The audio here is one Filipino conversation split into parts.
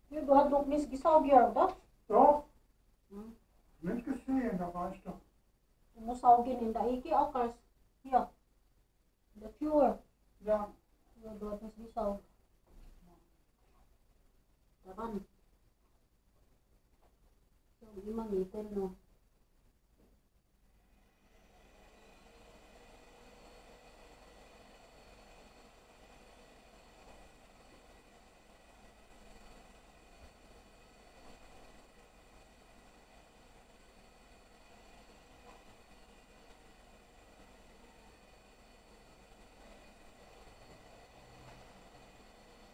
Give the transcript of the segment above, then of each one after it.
Ja, du hast doch nicht gesaugt, ja, oder? Doch, Hm. mitgesehen, da war ich doch. Du musst saugen in der Ecke auch als hier, in der Tür. Ja, Ja, du hast nicht gesaugt. Daran. So, immer Meter noch.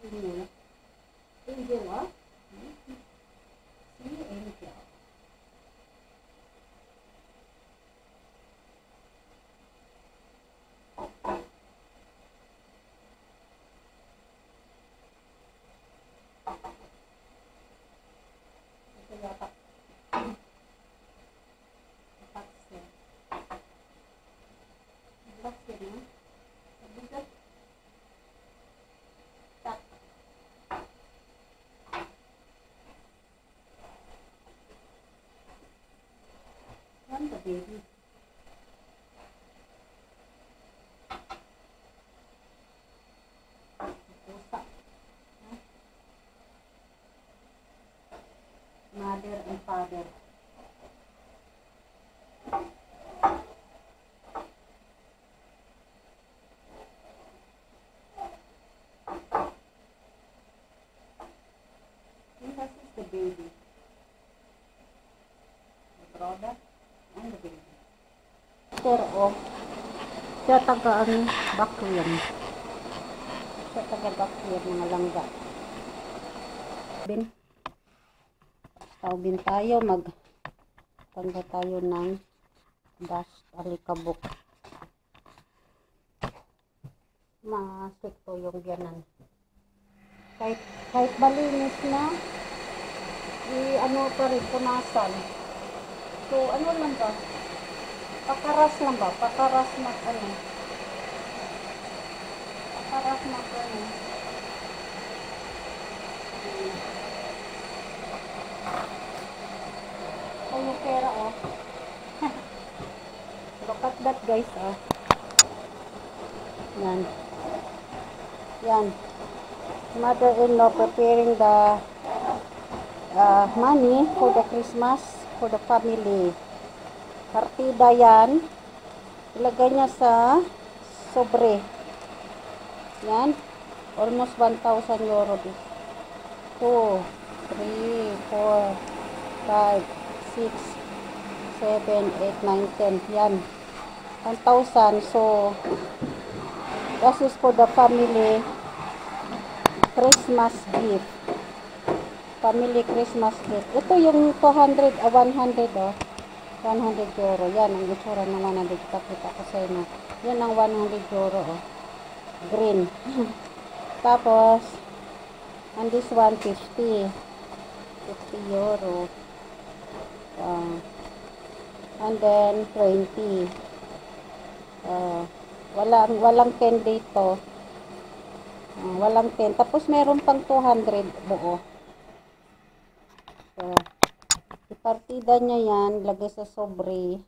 Angel. Angel, ah? Si Angel. Ito yata. Pakse. Pakse na. Sabigat. Tak. Yan the baby. Pusa. Mother and father. This is the baby. The brother and the baby. Pero oh, siya taga ano, Bakyan. Siya taga Bakyan, mga langga. Taubin tayo, magtangga tayo ng dust alikabok. Masik to yung biyanan. Kahit malinis na, ano pa rin, punasan. So, ano lang ba? Pakaras lang ba? Pakaras na ano? Pakaras na ano? So, yung pera, oh. Look at that, guys, oh. Yan. Yan. Mother-in-law preparing the money for the Christmas for the family. Partida yan. Ilagay niya sa sobre. Yan. Almost 1,000 euro. 2, 3, 4, 5, 6, 7, 8, 9, 10. Yan. 1,000. So, this is for the family Christmas gift. Family Christmas gift. Ito yung 100 oh. 100 euro. Yan ang itsura ng 100. Kita ko sa inyo. Yan ang 100 euro oh. Green. Tapos, and this one 50. 50 euro. And then 20. Walang 10 dito. Walang 10. Tapos meron pang 200 buo. So, ipartida niya yan, lagay sa sobre,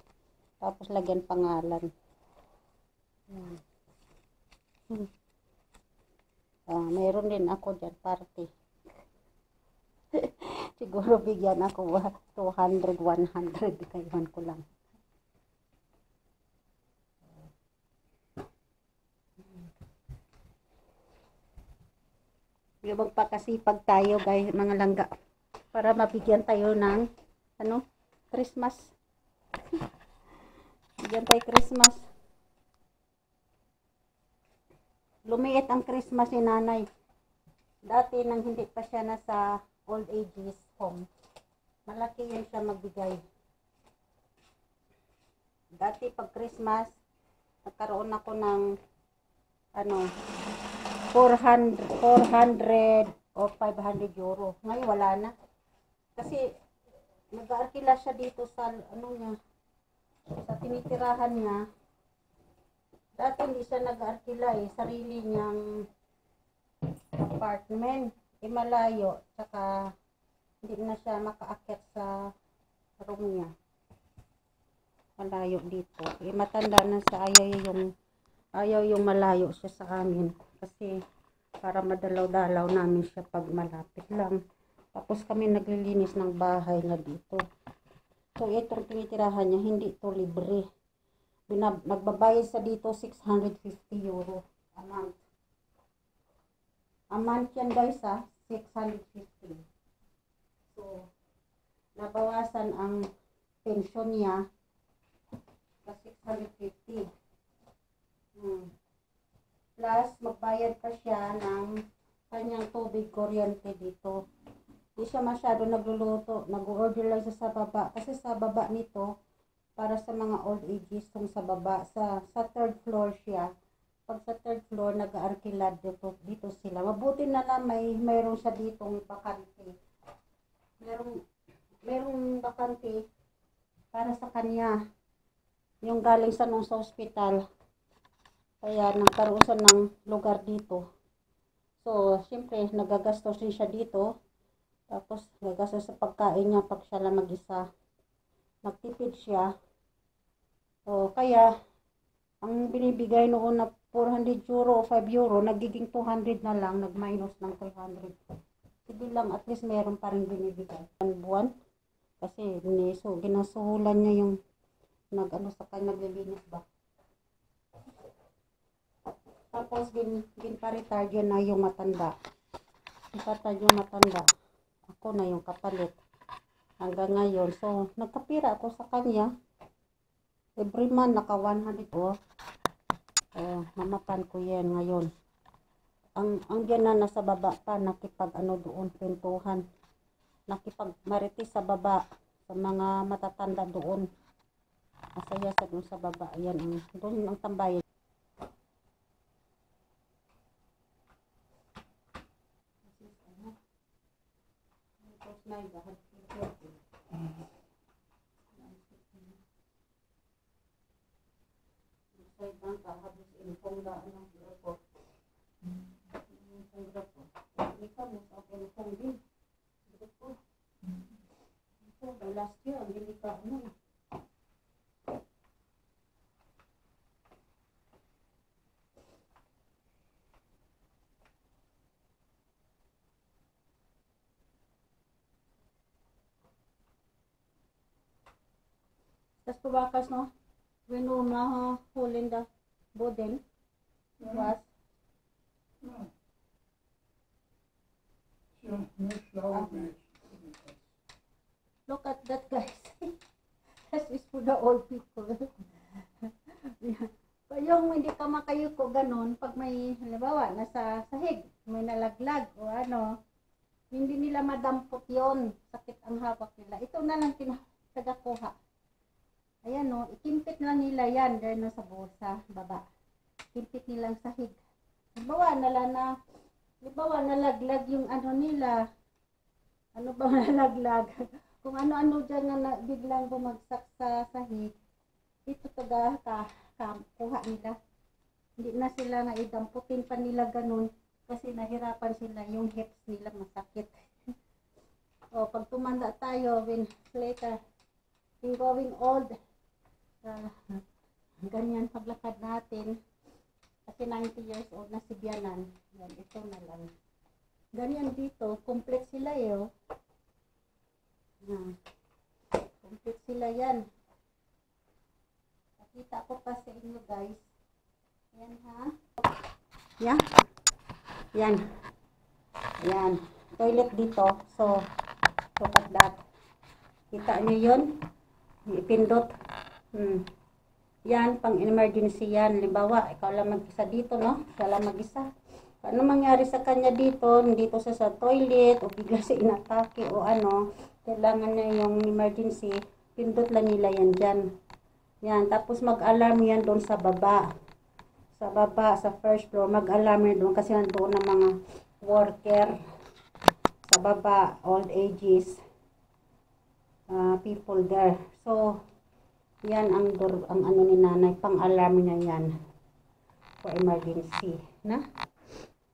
tapos lagyan pangalan. Meron din ako dyan, party. Siguro bigyan ako 200, 100, kaiwan ko lang. Yung magpakasipag tayo, guys, mga langga, para mabigyan tayo ng ano, Christmas. Bigyan tayo Christmas. Lumiit ang Christmas ni nanay. Dati nang hindi pa siya nasa old ages home, malaki yun siya magbigay. Dati pag Christmas, nagkaroon ako ng ano, 400 o 500 euro. Ngayon wala na. Kasi nag-aarkila siya dito sa ano niya, sa tinitirahan niya. Dati hindi siya nag-aarkila eh, sarili niyang apartment. malayo, tsaka hindi na siya makaakyat sa room niya. Malayo dito. Matanda na sa ayaw yung malayo siya sa amin. Kasi para madalaw-dalaw namin siya pag malapit lang. Tapos kami naglilinis ng bahay niya dito. So itong tinitirahan niya, hindi ito libre. Nagbabayad sa dito 650 euro a month. A month yan guys 650. So nabawasan ang pension niya sa 650. Plus magbayad pa siya ng kanyang tubig kuryente dito. Hindi siya masyado nagluluto, nag-order lang siya sa baba kasi sa baba nito para sa mga old ages kung sa baba sa third floor siya. Pag sa third floor nag-aarkilad dito sila. Mabuti na lang mayroon siya ditong bakante. Merong bakante para sa kanya. Yung galing sa hospital. Kaya nagkaroon siya ng lugar dito. So, siyempre nagagastos din siya dito. Tapos nagagastos sa pagkain niya pag siya lang mag-isa. Nagtipid siya. So, kaya ang binibigay noon na 400 euro o 5 euro, nagiging 200 na lang, nag-minus ng 300. Sige lang, at least meron pa rin binibigay. Buwan, kasi ginasuhulan niya yung sa kanya, naglilinis ba. Tapos, ginpa-retard yun na yung matanda. Ipatad yung matanda. Ako na yung kapalit. Hanggang ngayon. So, nagkapira ako sa kanya. Every month, naka 100 po. Mamapan ko yan ngayon. Ang dyan na nasa baba pa, nakipag doon, kwentuhan. Nakipag marites sa baba, sa mga matatanda doon. Masaya sa doon sa baba. Ayan, doon ang tambayan. Last year, ang delikado mo. Tas tubakas no, winuna hulin da boden was. Look at that guys. That is for the old people. Yung hindi ka makayuko ganon, pag may halimbawa nasa sahig, may nalaglag o hindi nila madampot yon, sakit ang hawak nila. Ito na lang tagakuha. Ayan ikimpit lang nila yan dahil sa bulsa, baba. Kimpit nilang sahig. Halimbawa nalaglag yung nila. Ano ba nalaglag? Kung ano dyan na biglang bumagsak sa sahig, ito kuha nila. Hindi na sila naidamputin pa nila ganun kasi nahirapan sila, yung hips nila masakit. Pag tumanda tayo, when later, growing old, ganyan paglakad natin, kasi 90 years old na si Bianan, yan, ito na lang. Ganyan dito, complete sila complete sila yan. Nakita ko pa sa inyo guys. Yan Yan. Yan. Yan. Toilet dito. So look at that. Kita nyo yun? Ipindot. Yan, pang emergency yan. Halimbawa, ikaw lang mag-isa dito, no? Siya lang mag-isa. Ano mangyari sa kanya dito? Dito sa toilet, o bigla siya inatake, o kailangan niya yung emergency. Pindot lang nila yan dyan. Yan, tapos mag-alarm yan doon sa baba. Sa baba, sa first floor, mag-alarm yan doon kasi nandoon ng mga worker. Sa baba, old ages, people there. So, yan ang ni nanay, pang-alarm niya yan. For emergency, na?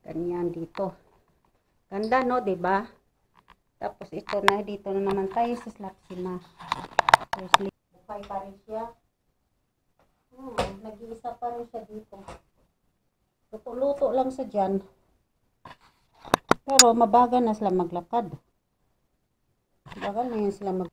Ganyan dito. Ganda, no? Diba? Tapos ito na, dito na naman tayo sa Slapsima. Bukay pa rin siya. Nag-iisa pa rin siya dito. Luto-luto lang sa dyan. Pero mabagal na sila maglakad. Mabagal na yun sila mag